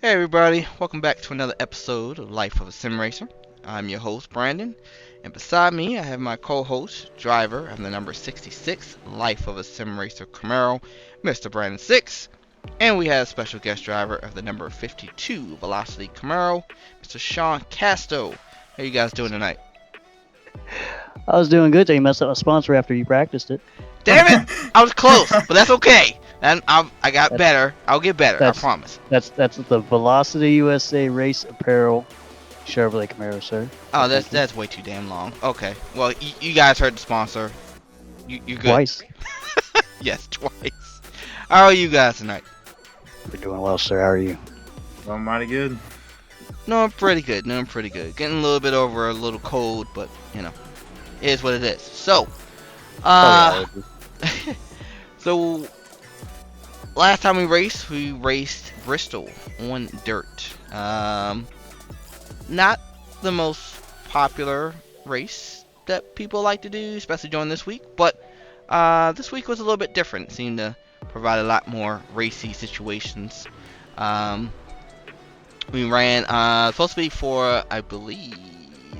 Hey everybody, welcome back to another episode of Life of a Sim Racer. I'm your host Brandon, and beside me I have my co-host, driver of the number 66 Life of a Sim Racer Camaro, Mr. Brandon 6, and we have a special guest driver of the number 52 Velocity Camaro, Mr. Sean Casto. How you guys doing tonight? I was doing good till you messed up my sponsor after you practiced it. Damn it! I was close, but that's okay. And I got That's better. I'll get better, I that's promise. that's the Velocity USA Race Apparel Chevrolet Camaro, sir. Oh, Thank you. that's way too damn long. Okay, well, you guys heard the sponsor. You're good. Twice. Yes, twice. How are you guys tonight? We're doing well, sir. How are you? I'm mighty good. No, I'm pretty good. No, I'm pretty good. Getting a little bit over a little cold, but you know, it is what it is. So, so last time we raced Bristol on dirt. Not the most popular race that people like to do, especially during this week, but this week was a little bit different. It seemed to provide a lot more racy situations. Um, we ran supposed to be for, I believe,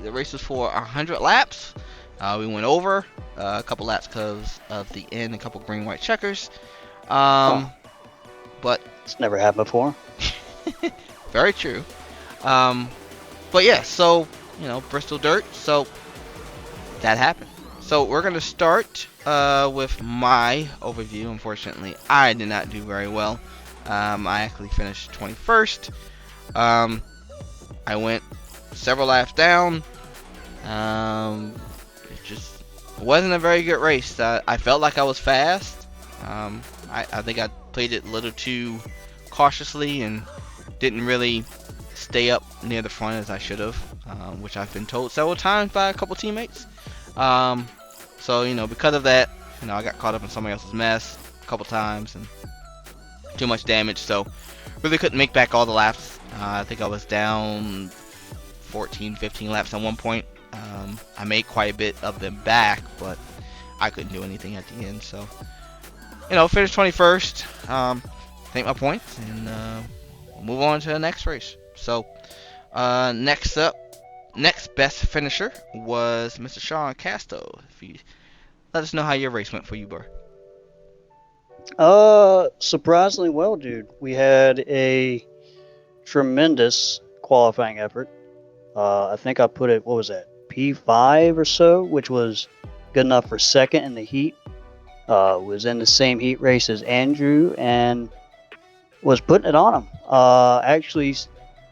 the race was for 100 laps. We went over a couple laps because of the end, a couple green white checkers. But It's never happened before. very true. But yeah, so Bristol Dirt. So that happened. So we're gonna start with my overview. Unfortunately, I did not do very well. I actually finished 21st. I went several laps down. It just wasn't a very good race. I felt like I was fast. I think I played it a little too cautiously and didn't really stay up near the front as I should have, which I've been told several times by a couple teammates. So because of that, I got caught up in somebody else's mess a couple times and too much damage. So really couldn't make back all the laps. I think I was down 14, 15 laps at one point. I made quite a bit of them back, but I couldn't do anything at the end. So finished 21st. Take my points and move on to the next race. So, next best finisher was Mr. Sean Casto. If you let us know how your race went for you, bro. Surprisingly well, dude. We had a tremendous qualifying effort. I think I put it, what was that, P5 or so, which was good enough for second in the heat. Was in the same heat race as Andrew and was putting it on him. Actually,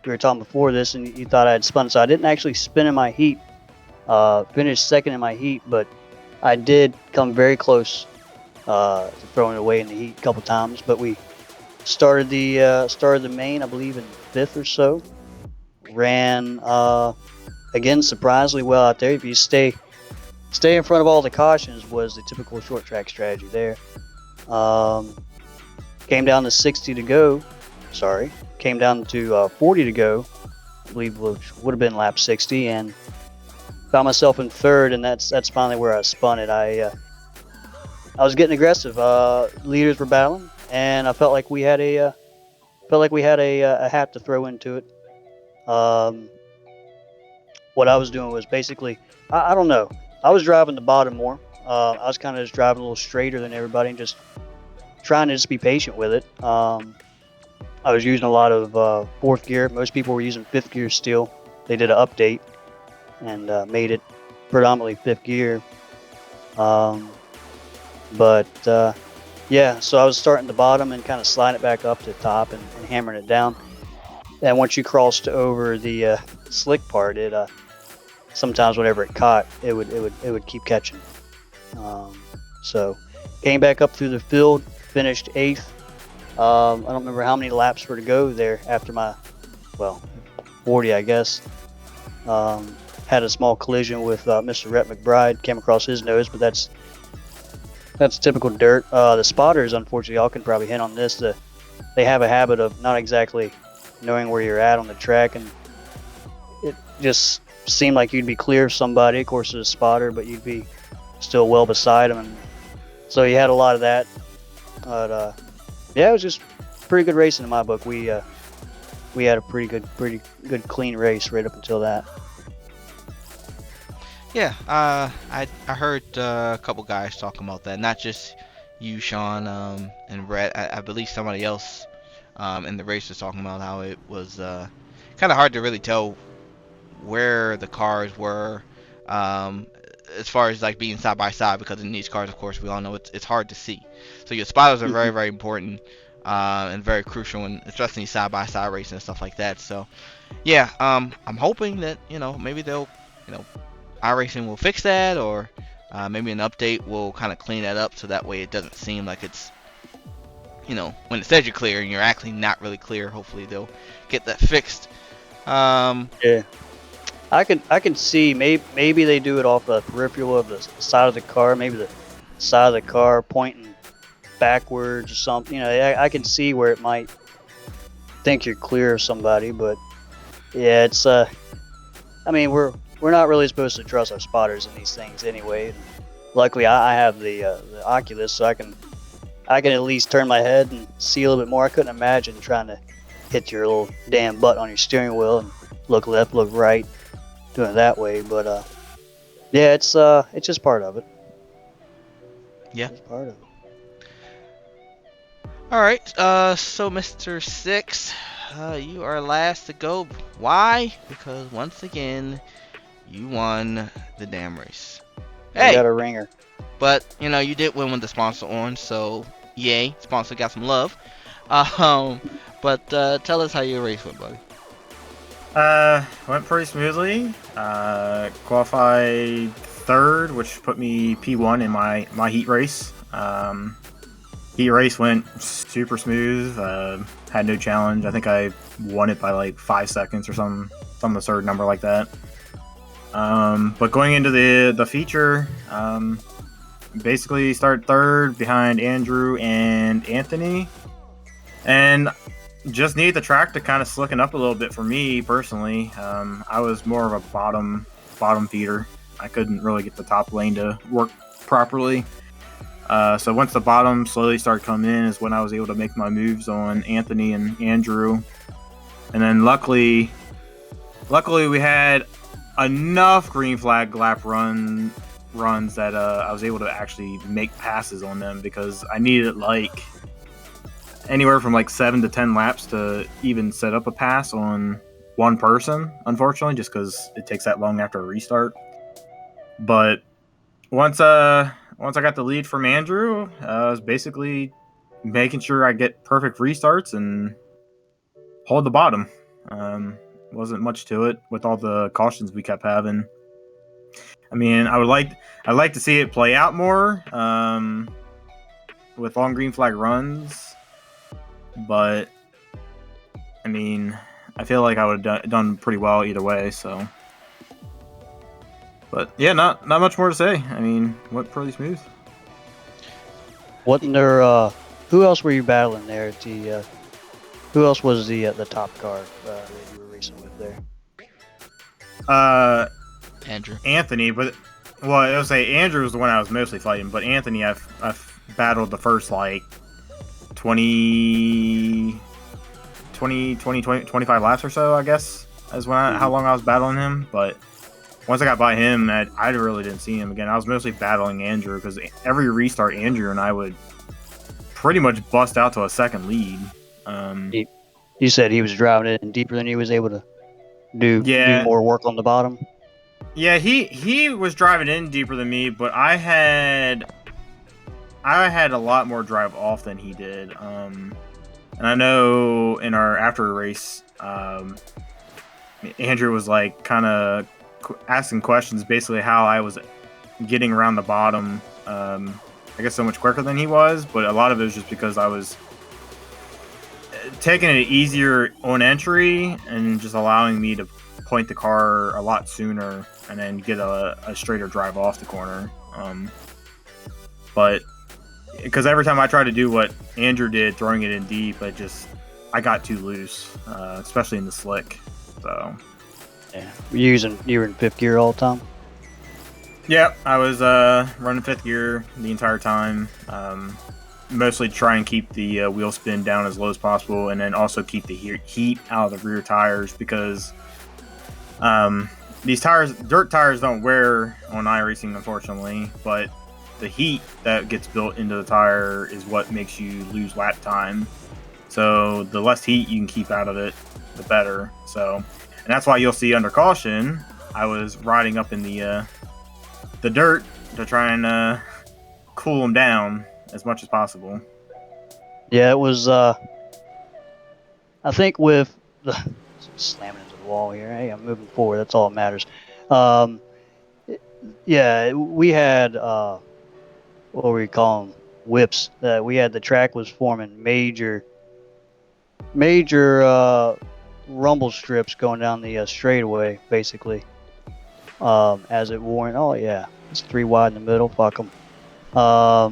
we were talking before this, and you thought I had spun, so I didn't actually spin in my heat. Finished second in my heat, but I did come very close to throwing it away in the heat a couple times. But we started the main, I believe, in fifth or so. Ran again surprisingly well out there. If you stay in front of all the cautions was the typical short track strategy there. Came down to 60 to go. Sorry, came down to 40 to go. I believe which would have been lap 60, and found myself in third, and that's finally where I spun it. I was getting aggressive. Leaders were battling, and I felt like we had a hat to throw into it. What I was doing was basically, I don't know. I was driving the bottom more. I was kind of just driving a little straighter than everybody and just trying to just be patient with it. I was using a lot of fourth gear. Most people were using fifth gear still. They did an update and made it predominantly fifth gear. Yeah, so I was starting the bottom and kind of sliding it back up to the top and hammering it down. And once you crossed over the slick part, it sometimes whenever it caught, it would keep catching. So came back up through the field, finished 8th. I don't remember how many laps were to go there after my 40, I guess. Had a small collision with Mr. Rhett McBride, came across his nose, but that's typical dirt. The spotters, unfortunately, y'all can probably hint on this. They have a habit of not exactly knowing where you're at on the track, and it just seemed like you'd be clear of somebody. Of course, it's a spotter, but you'd be still well beside them, and so you had a lot of that. But yeah, it was just pretty good racing in my book. We we had a pretty good clean race right up until that. Yeah, I heard a couple guys talking about that. Not just you, Sean, and Brett. I believe somebody else in the race was talking about how it was kind of hard to really tell where the cars were, um, as far as like being side by side, because in these cars, of course, we all know it's hard to see. So your spotters are very, very important and very crucial, and especially side by side racing and stuff like that. So yeah, I'm hoping that maybe they'll iRacing will fix that, or maybe an update will kind of clean that up, so that way it doesn't seem like it's when it says you're clear and you're actually not really clear. Hopefully they'll get that fixed. Yeah. I can see maybe they do it off the peripheral of the side of the car, maybe the side of the car pointing backwards or something. I can see where it might think you're clear of somebody, but yeah, it's I mean we're not really supposed to trust our spotters in these things anyway. Luckily, I have the Oculus, so I can at least turn my head and see a little bit more. I couldn't imagine trying to hit your little damn butt on your steering wheel and look left, look right, doing it that way. But yeah, it's just part of it. Yeah. It's part of it. All right. So Mr. Six, you are last to go. Why? Because once again, you won the damn race. I got a ringer. But you did win with the sponsor on, so yay, sponsor got some love. But tell us how your race went, buddy. Went pretty smoothly. Qualified third, which put me P1 in my heat race. Heat race went super smooth. Had no challenge. I think I won it by like 5 seconds or some absurd number like that. But going into the feature, basically started third behind Andrew and Anthony, and just needed the track to kind of slicken up a little bit for me personally. I was more of a bottom feeder. I couldn't really get the top lane to work properly. So once the bottom slowly started coming in is when I was able to make my moves on Anthony and Andrew. And then luckily we had enough green flag lap runs that I was able to actually make passes on them, because I needed like anywhere from like 7 to 10 laps to even set up a pass on one person, unfortunately, just because it takes that long after a restart. But once I got the lead from Andrew, I was basically making sure I get perfect restarts and hold the bottom. Wasn't much to it with all the cautions we kept having. I mean, I'd like to see it play out more with long green flag runs, but I mean, I feel like I would have done pretty well either way. So, but yeah, not much more to say. I mean, went pretty smooth. Wasn't there? Who else were you battling there? At the who else was the top car that you were racing with there? Andrew. Anthony, but I would say Andrew was the one I was mostly fighting, but Anthony I've battled the first like 25 laps or so, I guess, is how long I was battling him. But once I got by him, I really didn't see him again. I was mostly battling Andrew, because every restart, Andrew and I would pretty much bust out to a second lead. You said he was driving it in deeper than he was able to do more work on the bottom. Yeah, he was driving in deeper than me, but I had a lot more drive off than he did. And I know in our after race, Andrew was like kind of asking questions, basically how I was getting around the bottom. I guess so much quicker than he was, but a lot of it was just because I was taking it easier on entry and just allowing me to point the car a lot sooner and then get a straighter drive off the corner. But because every time I tried to do what Andrew did, throwing it in deep, I got too loose, especially in the slick. So yeah, you were in fifth gear all the time. Yeah, I was running fifth gear the entire time. mostly try and keep the wheel spin down as low as possible, and then also keep the heat out of the rear tires, because these dirt tires don't wear on iRacing, unfortunately, but the heat that gets built into the tire is what makes you lose lap time. So the less heat you can keep out of it, the better. So, and that's why you'll see under caution, I was riding up in the dirt to try and cool them down as much as possible. Yeah, it was. I think with the slamming into the wall here. Hey, I'm moving forward. That's all that matters. Um, yeah, we had what were we call them? Whips. We had the track was forming major rumble strips going down the straightaway, basically. As it wore in. Oh yeah, it's 3 wide in the middle. Fuck them. I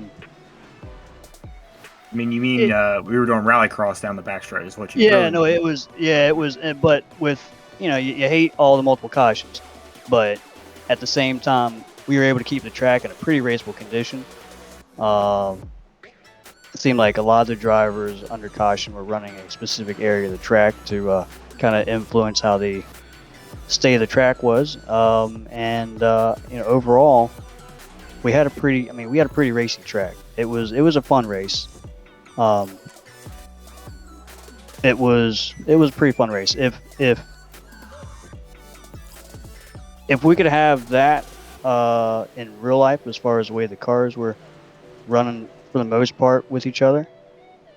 mean, you mean we were doing rallycross down the backstretch is what you Yeah, really no, mean. it was. Yeah, it was. But with you hate all the multiple cautions, but at the same time, we were able to keep the track in a pretty raceable condition. It seemed like a lot of the drivers under caution were running a specific area of the track to kind of influence how the state of the track was. Overall, we had a pretty racing track. It was a fun race. It was a pretty fun race. If we could have that in real life, as far as the way the cars were running for the most part with each other,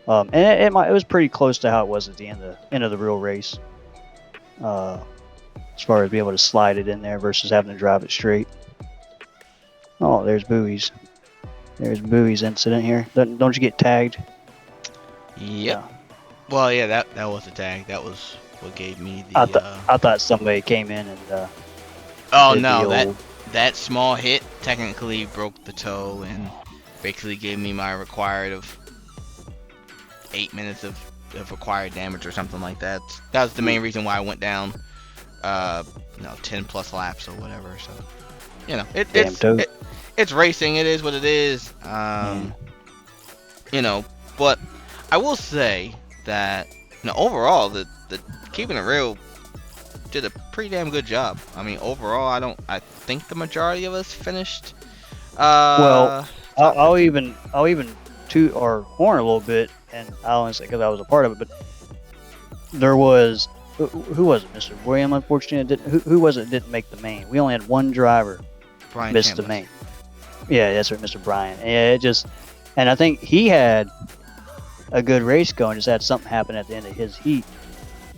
and it was pretty close to how it was at the end of the real race, as far as being able to slide it in there versus having to drive it straight. Oh, there's buoys. There's buoys incident here. Don't you get tagged? Yep. Yeah. Well, yeah, that was a tag. That was what gave me the. I thought somebody came in and. Oh did no, the old... that small hit technically broke the toe and basically gave me my required of 8 minutes of required damage or something like that. That was the main reason why I went down 10 plus laps or whatever. So it's racing. It is what it is. But I will say that overall the Keeping It Real did a pretty damn good job. I mean, overall, I think the majority of us finished. Well, I'll even toot our horn a little bit, and I only say because I was a part of it. But there was who was it, Mr. William? Unfortunately, who was it didn't make the main? We only had one driver miss the main. Yeah, that's right, Mr. Bryan. Yeah, and I think he had a good race going. Just had something happen at the end of his heat.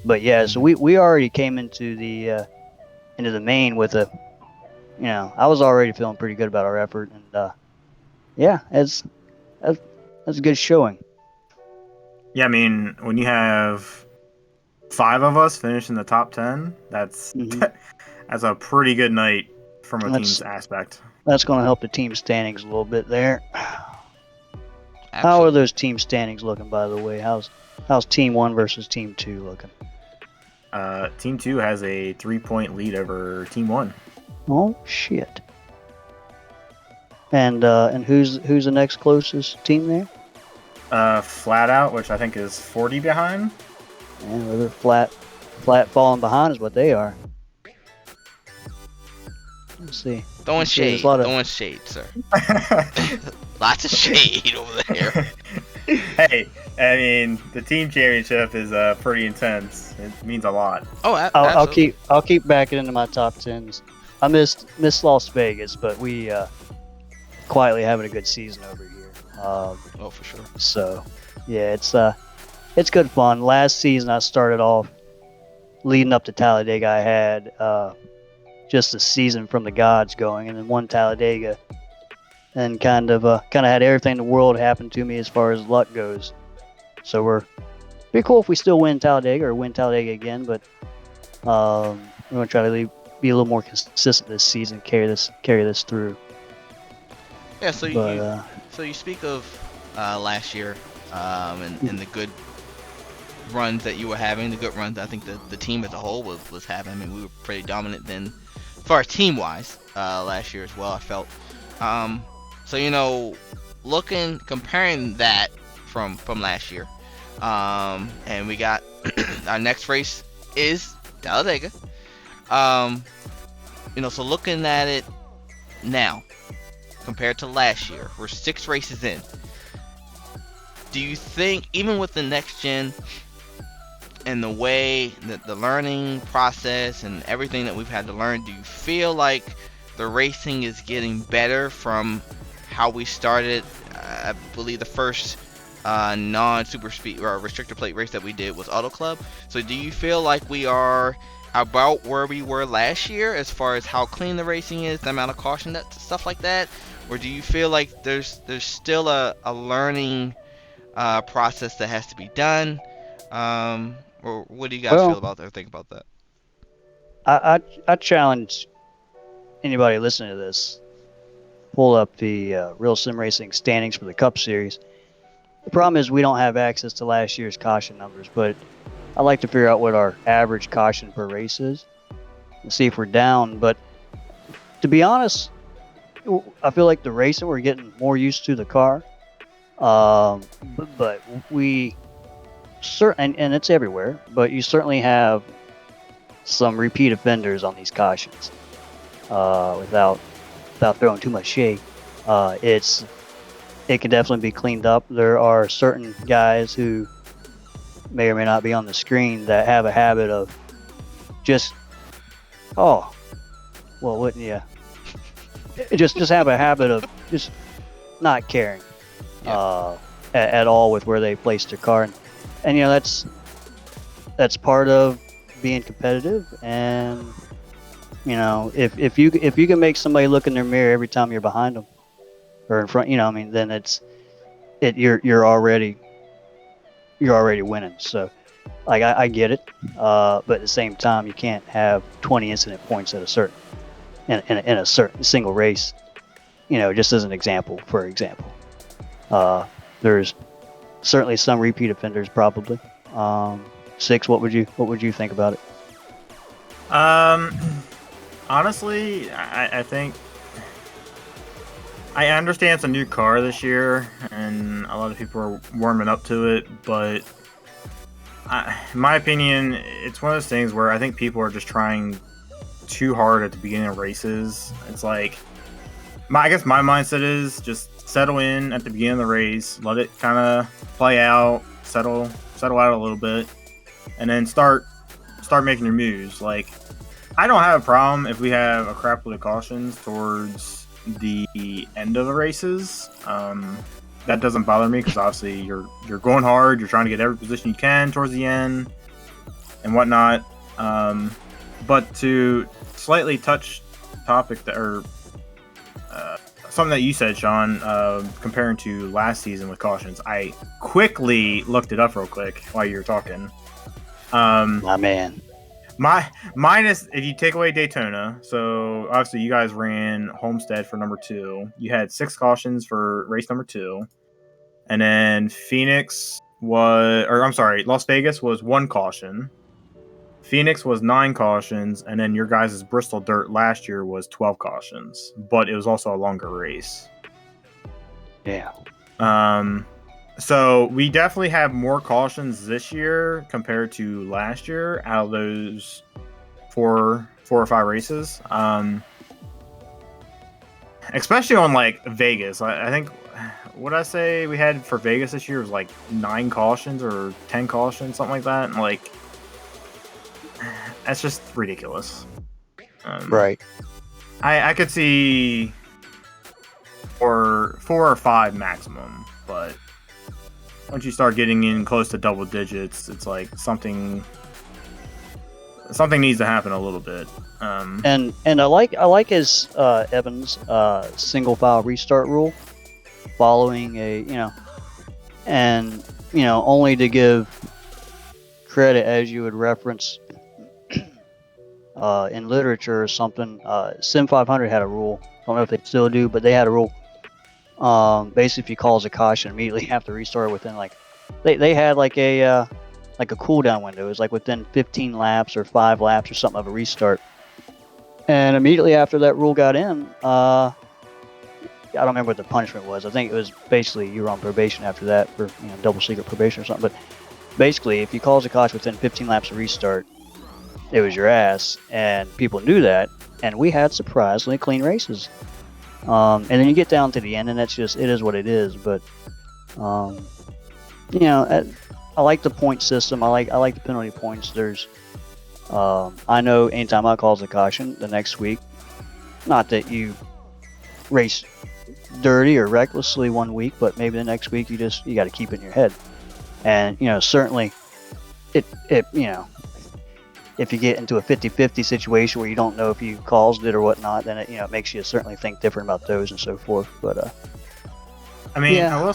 But yeah, so we already came into the main with I was already feeling pretty good about our effort, and that's a good showing. Yeah, I mean, when you have 5 of us finish in the top 10, that's that's a pretty good night from a team's aspect. That's going to help the team standings a little bit there. Absolutely. How are those team standings looking, by the way? How's Team 1 versus Team 2 looking? Team 2 has a 3-point lead over Team 1. Oh shit! And who's the next closest team there? Flat Out, which I think is 40 behind. And they're flat falling behind is what they are. Let's see. Throwing shade, sir. Lots of shade over there. Hey, I mean, the team championship is pretty intense. It means a lot. Oh, absolutely. I'll keep backing into my top 10s. I missed Las Vegas, but we quietly having a good season over here. For sure. So, yeah, it's good fun. Last season I started off leading up to Talladega. I had just a season from the gods going, and then won Talladega, and kind of had everything in the world happen to me as far as luck goes. So we're pretty cool if we still win Talladega or win Talladega again, but we're gonna try to be a little more consistent this season, carry this through. Yeah. So you speak of last year and the good runs that you were having, the good runs I think the team as a whole was having. I mean, we were pretty dominant then, as far as team wise, last year as well. I felt. So comparing that from last year, and we got our next race is Talladega. So looking at it now compared to last year, we're 6 races in. Do you think, even with the next gen and the way that the learning process and everything that we've had to learn, do you feel like the racing is getting better from how we started? I believe the first non-super speed or restrictor plate race that we did was Auto Club. So do you feel like we are about where we were last year as far as how clean the racing is, the amount of caution, that stuff like that? Or do you feel like there's still a learning process that has to be done? Or what do you guys feel Well, about that or think about that? I challenge anybody listening to this, pull up the Real Sim Racing standings for the Cup Series. The problem is we don't have access to last year's caution numbers, but I like to figure out what our average caution per race is and see if we're down. But to be honest, I feel like the racing, we're getting more used to the car. But we and it's everywhere, but you certainly have some repeat offenders on these cautions. Without throwing too much shade, it can definitely be cleaned up. There are certain guys who may or may not be on the screen that have a habit of just, oh, well, wouldn't you? Just have a habit of just not caring at all with where they place their car, and that's part of being competitive. And if you can make somebody look in their mirror every time you're behind them or in front, then you're already winning. So like I get it, but at the same time you can't have 20 incident points at a certain in a certain single race. Just as an example, there's certainly some repeat offenders, probably. Six, what would you think about it? Honestly, I think I understand it's a new car this year, and a lot of people are warming up to it. But in my opinion, it's one of those things where I think people are just trying too hard at the beginning of races. It's like, I guess my mindset is just settle in at the beginning of the race, let it kind of play out, settle out a little bit, and then start making your moves. Like, I don't have a problem if we have a crap load of cautions towards the end of the races. That doesn't bother me because obviously you're going hard, you're trying to get every position you can towards the end and whatnot. But to slightly touch topic that, or something that you said, Sean, comparing to last season with cautions, I quickly looked it up real quick while you were talking. My man. Minus, if you take away Daytona, so obviously you guys ran Homestead for number 2. You had 6 cautions for race number 2, and then Las Vegas was 1 caution. Phoenix was 9 cautions, and then your guys' Bristol Dirt last year was 12 cautions, but it was also a longer race. Yeah. So we definitely have more cautions this year compared to last year out of those 4 or 5 races. Especially on like Vegas. I think what I say we had for Vegas this year was like 9 cautions or 10 cautions, something like that. And like, that's just ridiculous. Right. I could see 4 or 5 maximum, but once you start getting in close to double digits, it's like something needs to happen a little bit. And I like his Evans single file restart rule, following only to give credit, as you would reference in literature or something. Sim 500 had a rule. I don't know if they still do, but they had a rule. Basically, if you cause a caution, immediately have to restart within they had like a cooldown window. It was like within 15 laps or 5 laps or something of a restart. And immediately after that rule got in, don't remember what the punishment was. I think it was basically you were on probation after that for double secret probation or something. But basically, if you caused a caution within 15 laps of restart, it was your ass, and people knew that. And we had surprisingly clean races. And then you get down to the end, and it is what it is. But I like the point system. I like the penalty points. There's I know anytime I cause a caution, the next week, not that you race dirty or recklessly one week, but maybe the next week you got to keep it in your head. And certainly it if you get into a 50-50 situation where you don't know if you caused it or whatnot, then it makes you certainly think different about those and so forth. But I mean, yeah.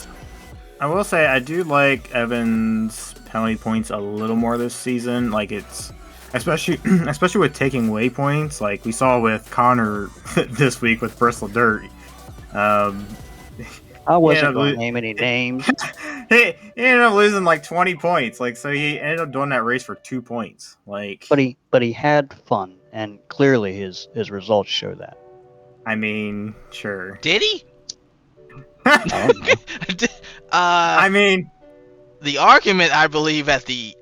I will say I do like Evan's penalty points a little more this season. Like, it's especially with taking away points, like we saw with Connor this week with Bristol Dirt. I wasn't going to name any names. he ended up losing like 20 points. Like, so he ended up doing that race for 2 points. Like, but he had fun, and clearly his results show that. I mean, sure. Did he? I don't know. I mean, the argument, I believe, at the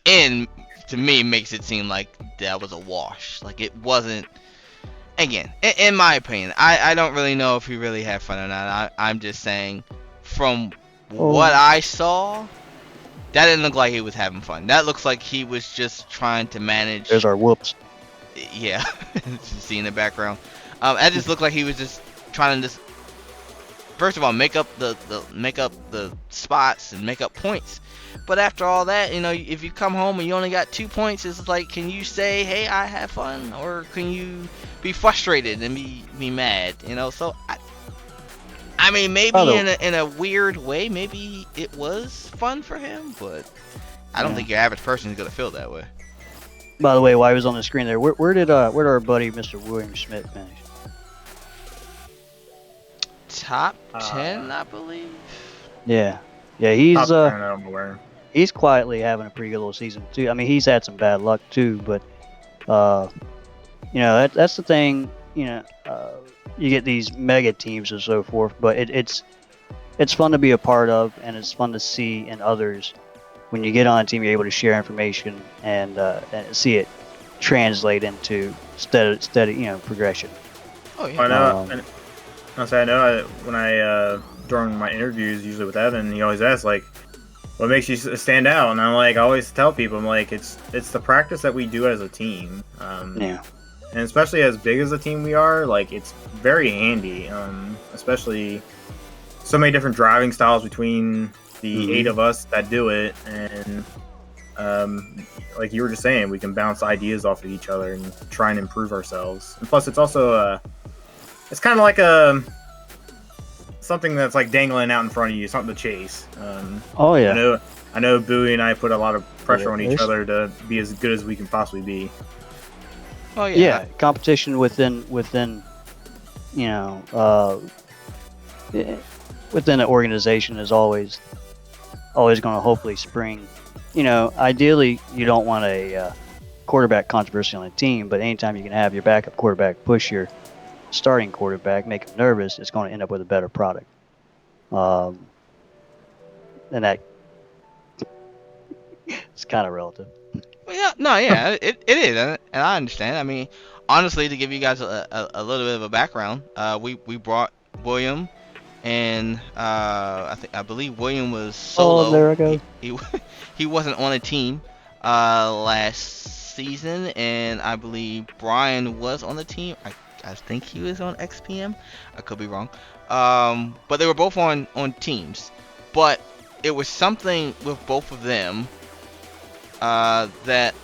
end, to me, makes it seem like that was a wash. Like, it wasn't. Again, in my opinion, I don't really know if he really had fun or not. I'm just saying, from what I saw, that didn't look like he was having fun. That looks like he was just trying to manage. There's our whoops. Yeah, see in the background. That just looked like he was just trying to first of all, make up the spots and make up points. But after all that, if you come home and you only got 2 points, it's like, can you say, hey, I had fun? Or can you be frustrated and be mad? So I mean, maybe in a weird way, maybe it was fun for him, but I don't think your average person is gonna feel that way. By the way, while he was on the screen there, where did our buddy Mr. William Schmidt finish? Top 10, I believe. Yeah, he's quietly having a pretty good little season too. I mean, he's had some bad luck too, but that's the thing. You get these mega teams and so forth, but it's fun to be a part of, and it's fun to see in others. When you get on a team, you're able to share information and see it translate into steady progression. Oh yeah. I know when I during my interviews, usually with Evan, he always asks, like, what makes you stand out? And I'm like, I always tell people, I'm like, it's the practice that we do as a team. Yeah. And especially as big as a team we are, like, it's very handy. Especially so many different driving styles between the 8 of us that do it, and like you were just saying, we can bounce ideas off of each other and try and improve ourselves. And plus, it's also it's kind of like something that's like dangling out in front of you, something to chase. Oh yeah. I know Bowie and I put a lot of pressure on each other to be as good as we can possibly be. Oh yeah. Yeah, competition within within an organization is always going to hopefully spring. Ideally, you don't want a quarterback controversy on a team, but anytime you can have your backup quarterback push your starting quarterback, make him nervous, it's going to end up with a better product. And that it's kind of relative. Well, yeah, no, yeah, it is, and I understand. I mean, honestly, to give you guys a little bit of a background, we brought William, and I believe William was solo. Oh, there I go. He wasn't on a team last season, and I believe Brian was on the team. I think he was on XPM. I could be wrong. But they were both on teams. But it was something with both of them that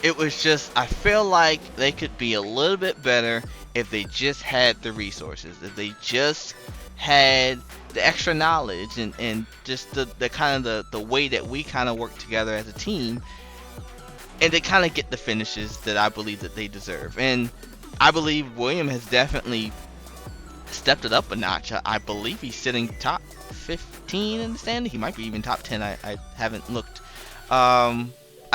it was just, I feel like they could be a little bit better if they just had the resources, if they just had the extra knowledge and just the kind of the way that we kind of work together as a team, and they kind of get the finishes that I believe that they deserve. And I believe William has definitely stepped it up a notch. I believe he's sitting top 15 in the standing. He might be even top 10. I haven't looked. I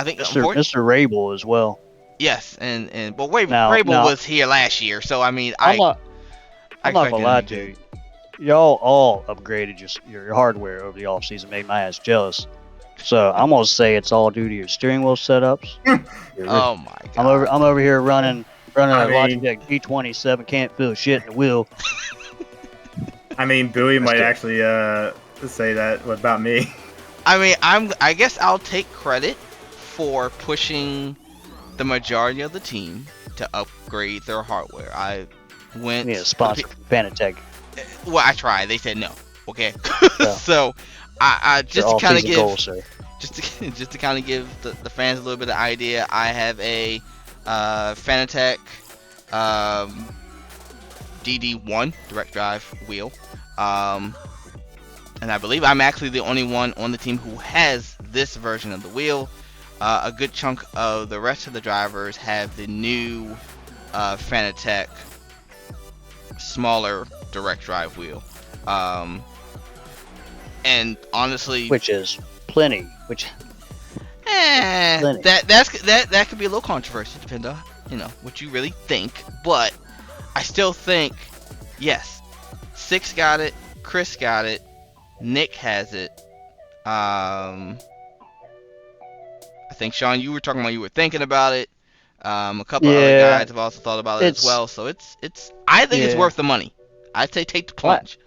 think Mr. Rabel as well. Yes, but Rabel was here last year, so I mean, I I'm not expected gonna lie him to do. you. Y'all all upgraded your hardware over the off season, made my ass jealous. So I'm gonna say it's all due to your steering wheel setups. Oh my I'm god. over here running a I mean, Logitech G27, can't feel shit in the wheel. Bowie That's might good. actually say that about me. I mean, I guess I'll take credit for pushing the majority of the team to upgrade their hardware. I We need a went for the sponsor from Fanatec. well, I tried. They said no. Okay. So So, I it's your just to off kind of season give goal, sir. just to kind of give the fans a little bit of idea, I have a Fanatec um, DD1 direct drive wheel, um, and I believe I'm actually the only one on the team who has this version of the wheel. A good chunk of the rest of the drivers have the new Fanatec smaller direct drive wheel. Um, and honestly, Which is plenty. Which plenty. that could be a little controversial, depending on what you really think. But I still think yes, Six got it, Chris got it, Nick has it. I think Sean, you were talking about you were thinking about it. A couple of other Yeah, guys have also thought about it as it's well. So it's I think it's yeah. worth the money. I'd say take the I, plunge.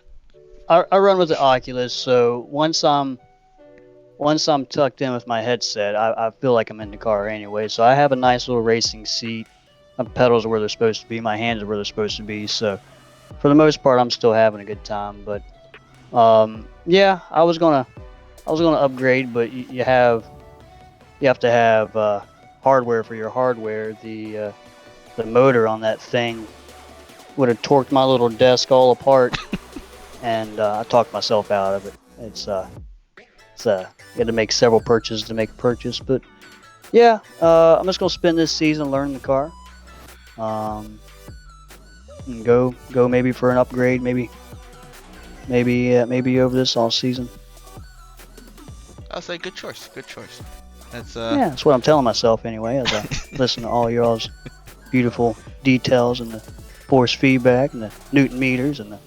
I run with the Oculus, so once I'm tucked in with my headset, I feel like I'm in the car anyway. So I have a nice little racing seat. My pedals are where they're supposed to be. My hands are where they're supposed to be. So for the most part, I'm still having a good time. But yeah, I was gonna upgrade, but you have to have hardware for your hardware. The motor on that thing would have torqued my little desk all apart, and I talked myself out of it. You had to make several purchases to make a purchase, but yeah, I'm just gonna spend this season learning the car, and go maybe for an upgrade, maybe over this all season. I'll say good choice. Good choice. That's Yeah, that's what I'm telling myself anyway, as I listen to all y'all's beautiful details and the force feedback and the Newton meters and the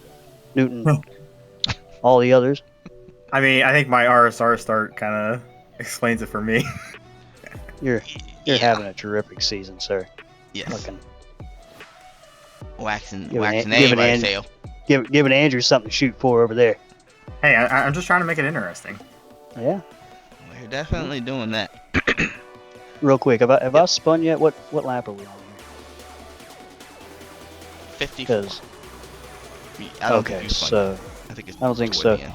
Newton, all the others. I mean, I think my RSR start kind of explains it for me. You're yeah. having a terrific season, sir. Yes. Looking, Waxing giving anybody's tail. giving Andrew something to shoot for over there. Hey, I'm just trying to make it interesting. Yeah. We're definitely doing that. Real quick, have I spun yet? What lap are we on here? 54. 'Cause- I don't okay, think you spun so yet. I think it's I don't think toward so. the end.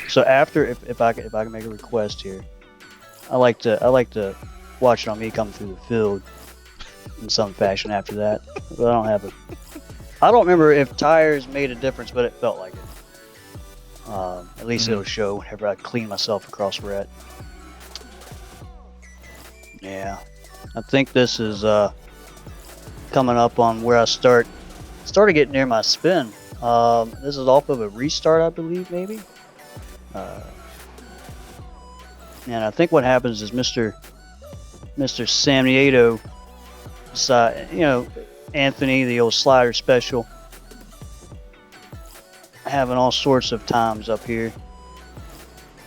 So after, if I can make a request here, I like to watch it on me come through the field in some fashion after that. But I don't have it. I don't remember if tires made a difference, but it felt like it. At least it'll show whenever I clean myself across wet. Yeah, I think this is coming up on where I started getting near my spin. This is off of a restart, I believe, maybe. And I think what happens is Mr. Samnieto, Anthony, the old slider special, having all sorts of times up here.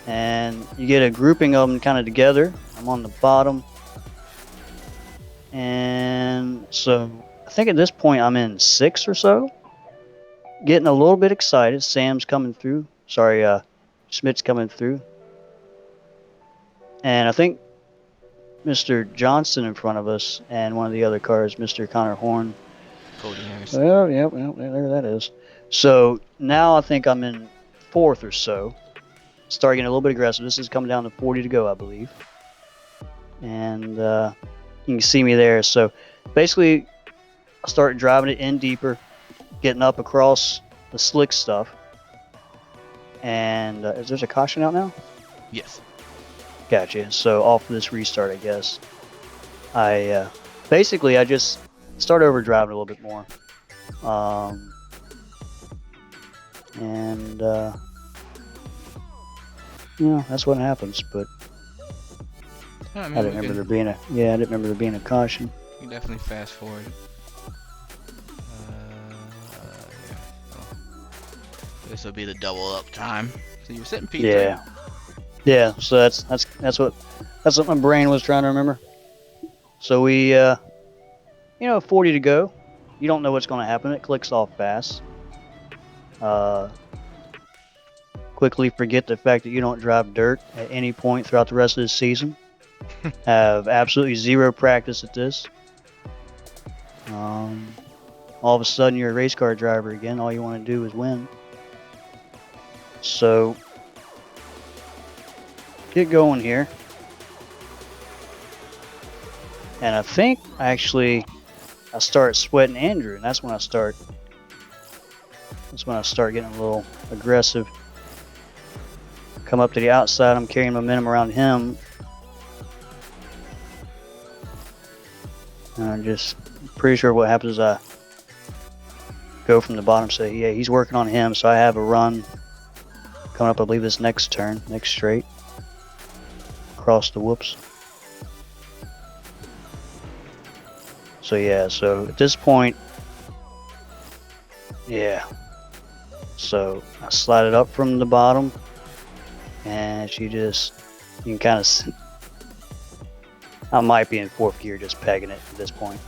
And you get a grouping of them kind of together. I'm on the bottom. And so I think at this point I'm in 6 or so. Getting a little bit excited. Sam's coming through. Sorry, Schmidt's coming through. And I think Mr. Johnson in front of us and one of the other cars, Mr. Connor Horn. Cody Harris. Well, yeah, there that is. So now I think I'm in 4th or so. Starting getting a little bit aggressive. This is coming down to 40 to go, I believe. And you can see me there. So basically, I started driving it in deeper, getting up across the slick stuff. And is there a caution out now? Yes. Gotcha. So off of this restart, I guess. I just start over driving a little bit more. That's what happens. But I I didn't remember there being a caution. You definitely fast forward. Yeah. So This will be the double up time. So you were sitting P3. Yeah. Yeah. So that's what my brain was trying to remember. So we, 40 to go. You don't know what's going to happen. It clicks off fast. Quickly forget the fact that you don't drive dirt at any point throughout the rest of the season. Have absolutely zero practice at this. All of a sudden, you're a race car driver again. All you want to do is win. So, get going here. And I think actually I start sweating Andrew, and that's when I start getting a little aggressive. Come up to the outside, I'm carrying momentum around him. And I'm just pretty sure what happens is I go from the bottom, say, yeah, he's working on him, so I have a run coming up, I believe, this next turn, next straight. Across the whoops. So yeah, so at this point, yeah. So I slide it up from the bottom, and you can kind of, I might be in fourth gear just pegging it at this point.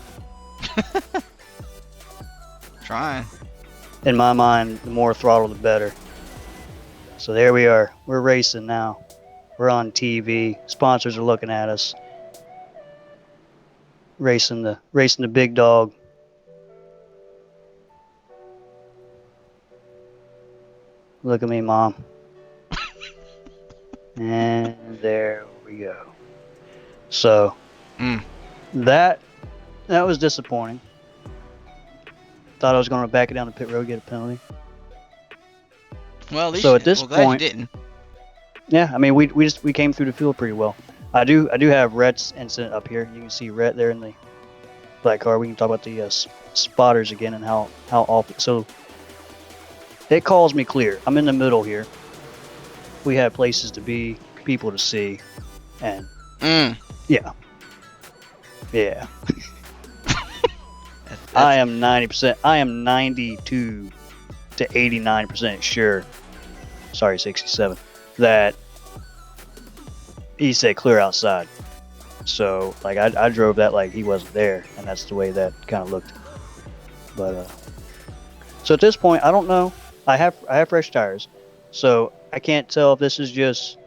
Trying. In my mind, the more throttle, the better. So there we are. We're racing now. We're on TV. Sponsors are looking at us. Racing the big dog. Look at me, Mom. And there we go. So that was disappointing. Thought I was going to back it down the pit road, get a penalty. Well, at least so at this glad point, you didn't. Yeah, I mean we came through the field pretty well. I do have Rhett's incident up here. You can see Rhett there in the black car. We can talk about the spotters again and how often. So it calls me clear. I'm in the middle here. We have places to be, people to see, and yeah. I am 90%. I am 92 to 89% sure. Sorry, 67. That he said clear outside. So like I drove that like he wasn't there, and that's the way that kind of looked. But so at this point, I don't know. I have fresh tires, so I can't tell if this is just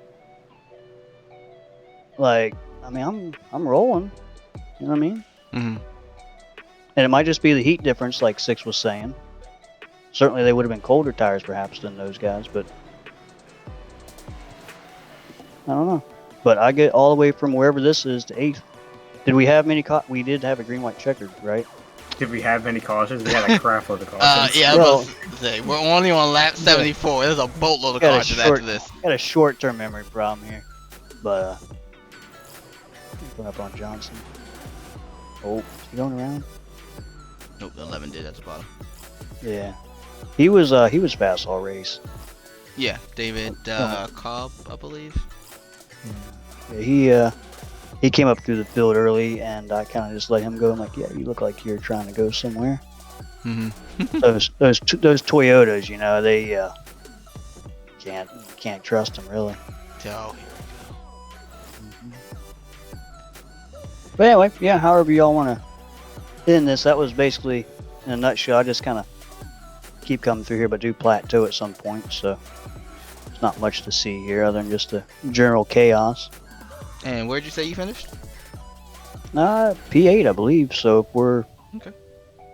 like, I mean, I'm rolling. You know what I mean? Mm-hmm. And it might just be the heat difference, like Six was saying. Certainly, they would have been colder tires perhaps than those guys, but I don't know. But I get all the way from wherever this is to 8th. Did we have many? We did have a green white checkered, right? Did we have many cautions? We had a crap load of cautions. Yeah, I was about to say, we're only on lap 74. There's a boatload of cautions after this. Got a short-term memory problem here, but going up on Johnson. Oh, is he going around? Nope, the 11 did at the bottom. Yeah, he was fast all race. Yeah, David Cobb, I believe. Yeah, he came up through the field early, and I kind of just let him go. I'm like, yeah, you look like you're trying to go somewhere. Mm-hmm. those Toyotas, you know, they can't trust them really. Oh, here we go. But anyway, yeah, however y'all want to end this, that was basically in a nutshell. I just kind of keep coming through here, but do plateau at some point, so there's not much to see here other than just the general chaos. And where'd you say you finished? P8, I believe. So if we're okay.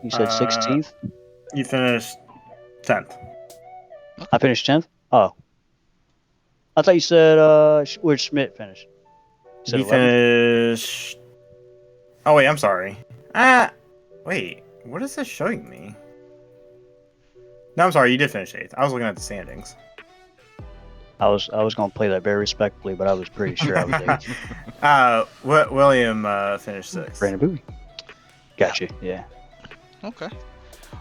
You said 16th. You finished 10th. Okay. I finished 10th. Oh, I thought you said where Schmidt finished. You finished. Oh wait, I'm sorry. Wait, what is this showing me? No, I'm sorry. You did finish 8th. I was looking at the standings. I was going to play that very respectfully, but I was pretty sure I was 8th. William finished 6th. Brandon Bowie. Gotcha. Yeah. Okay.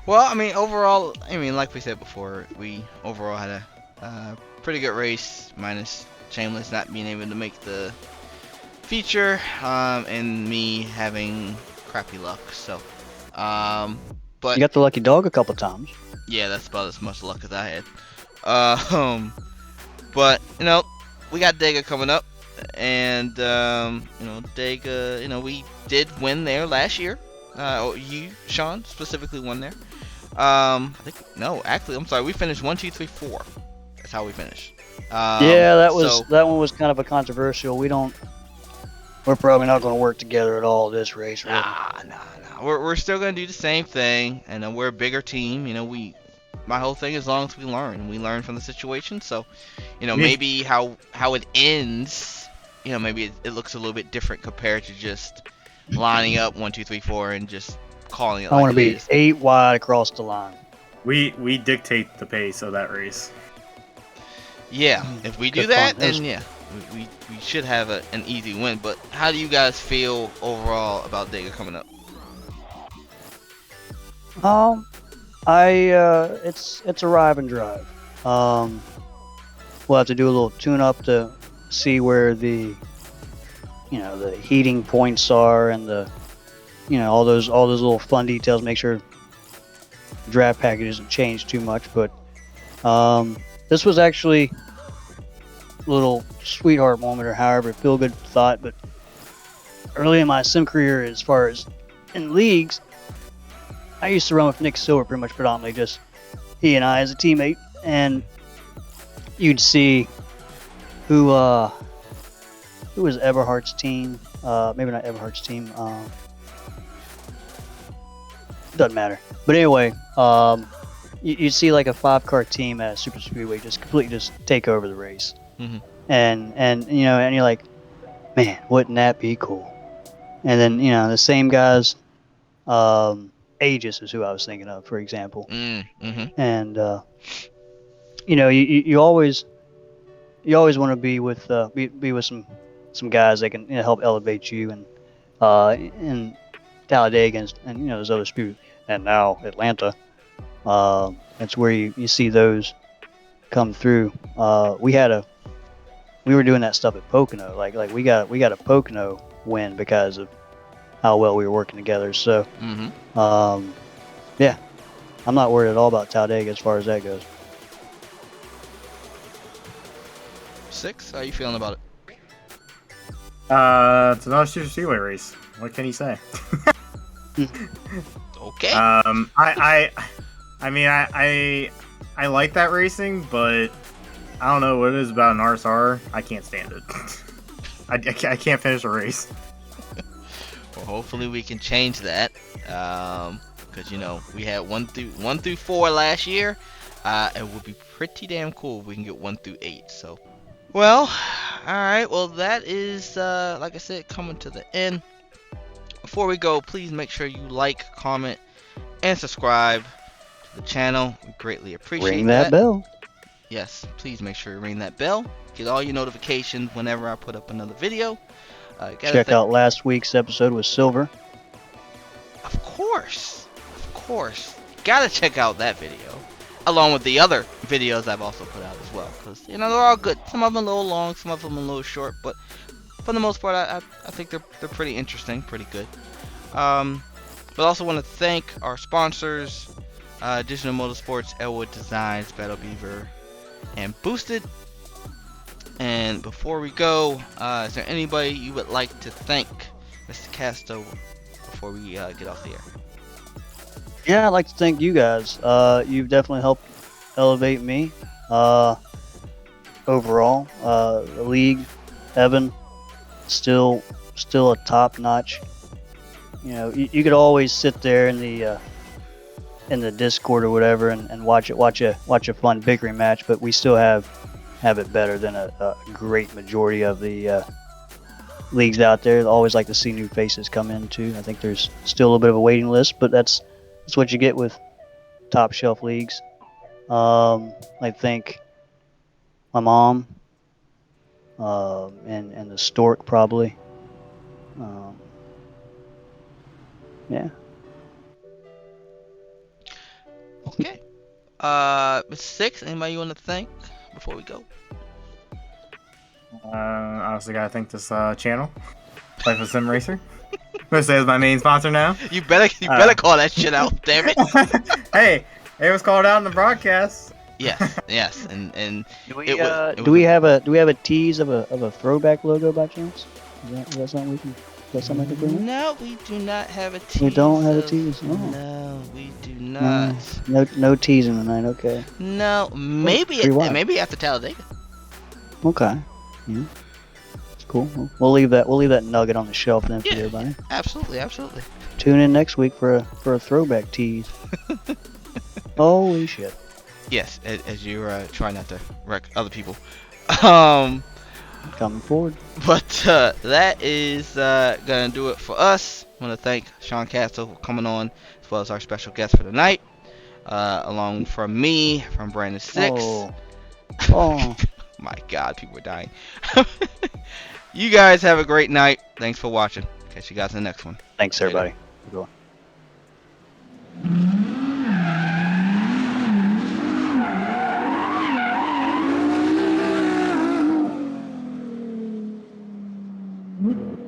Well, I mean, overall, like we said before, we overall had a pretty good race, minus Shameless not being able to make the feature, and me having crappy luck. So, but you got the lucky dog a couple times. Yeah, that's about as much luck as I had. But we got Dega coming up, and Dega, we did win there last year. You, Sean, specifically won there. I think no, actually, I'm sorry. We finished 1, 2, 3, 4. That's how we finished. Yeah, that one was kind of a controversial. We're probably not going to work together at all this race. Really. Nah. We're still gonna do the same thing, and we're a bigger team. My whole thing is as long as we learn from the situation. So, maybe how it ends, maybe it looks a little bit different compared to just lining up 1, 2, 3, 4 and just calling it. I want to be 8 wide across the line. We dictate the pace of that race. Yeah, if we do that, then yeah, we should have an easy win. But how do you guys feel overall about Dega coming up? It's arrive and drive. We'll have to do a little tune-up to see where the heating points are and all those little fun details. Make sure the draft package doesn't change too much. But this was actually a little sweetheart moment, or however feel good thought. But early in my sim career, as far as in leagues, I used to run with Nick Silver pretty much predominantly, just he and I as a teammate, and you'd see who was Everhart's team, maybe not Everhart's team, doesn't matter. But anyway, you'd see like a 5-car team at a super speedway just completely just take over the race. Mm-hmm. And you're like, man, wouldn't that be cool? And then the same guys, Aegis is who I was thinking of, for example. Mm-hmm. And you always want to be with some guys that can help elevate you, and in Talladega and those other speed, and now Atlanta. That's where you see those come through. We were doing that stuff at Pocono. Like we got a Pocono win because of how well we were working together. So, yeah, I'm not worried at all about Talladega as far as that goes. 6, how are you feeling about it? It's another super speedway race. What can you say? Okay. I mean, I like that racing, but I don't know what it is about an RSR. I can't stand it. I can't finish a race. Well, hopefully we can change that, because we had 1 through 4 last year. It would be pretty damn cool if we can get 1 through 8. So, well, all right. Well, that is like I said, coming to the end. Before we go, please make sure you like, comment, and subscribe to the channel. We greatly appreciate that. Ring that bell. Yes, please make sure you ring that bell. Get all your notifications whenever I put up another video. Check out last week's episode with Silver. Of course. Gotta check out that video, along with the other videos I've also put out as well, because they're all good. Some of them a little long, some of them a little short, but for the most part, I think they're pretty interesting, pretty good. But also want to thank our sponsors, Digital-Motorsports, Elwood Designs, Battle Beaver, and Boosted. And before we go, is there anybody you would like to thank, Mr. Casto, before we get off the air? Yeah, I'd like to thank you guys. You've definitely helped elevate me overall. The league, Evan, still a top notch. You could always sit there in the Discord or whatever and watch a fun bickering match, but we still have it better than a great majority of the leagues out there. I always like to see new faces come in too. I think there's still a little bit of a waiting list, but that's what you get with top shelf leagues. I think my mom and the Stork probably. Yeah. Okay. Mr. 6, anybody you want to thank before we go? I also gotta thank this channel, Life of Sim Racer. I'm gonna say it's my main sponsor now. You better call that shit out, damn it. Hey, it was called out in the broadcast. Yes, yes, and Do it was. It do was we a, have a tease of a throwback logo by chance? Is that something we can? Is that something I can bring up? no, we do not have a We don't tease have a of. tease. Oh, No, we do no, not. no teasing tonight. Okay. No, Well, maybe free wide. maybe after Talladega. Okay. Yeah, it's cool. We'll leave that. We'll leave that nugget on the shelf then for Yeah, everybody. absolutely, absolutely. Tune in next week for a throwback tease. Holy shit. Yes, as you try not to wreck other people. Um, Coming forward. but that is gonna do it for us. I want to thank Sean Casto for coming on, as well as our special guest for tonight. Along from me, from Brandon Six. Oh. Oh. My God, people are dying. You guys have a great night. Thanks for watching. Catch you guys in the next one. Thanks, Later. everybody. Good one. Mm-hmm.